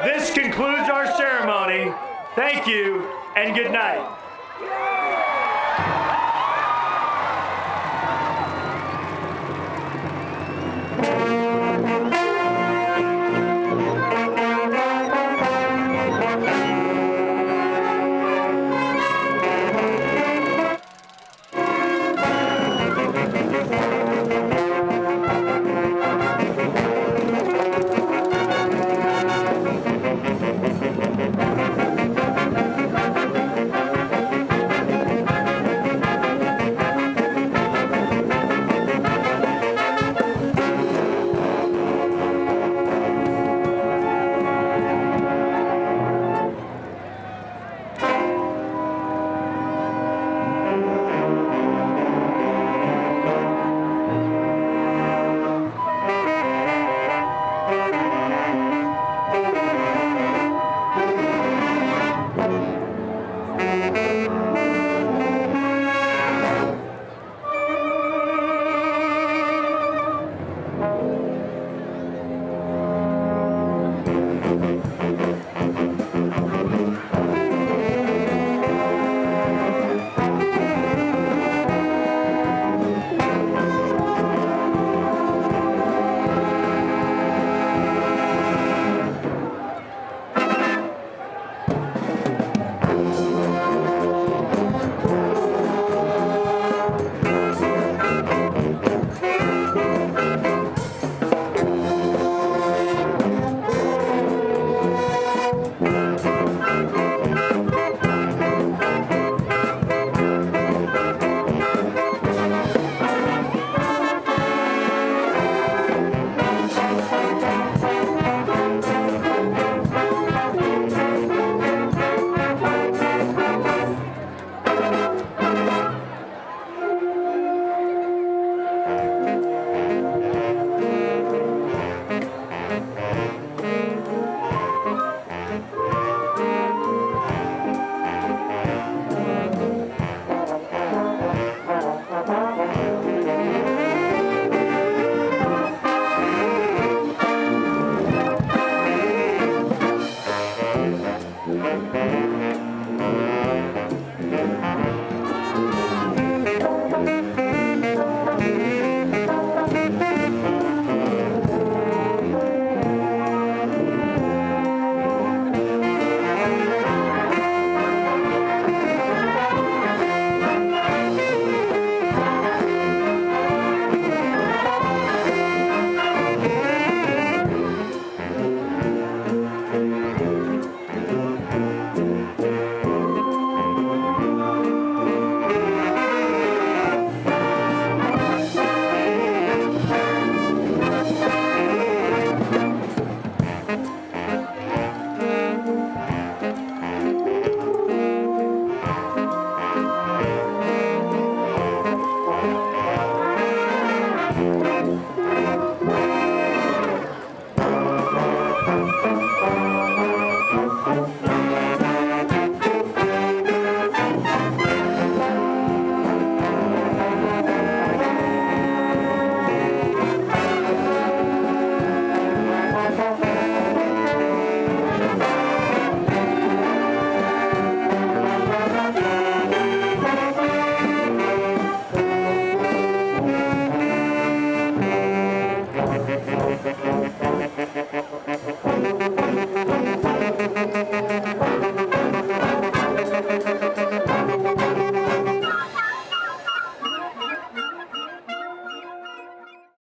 This concludes our ceremony. Thank you and good night.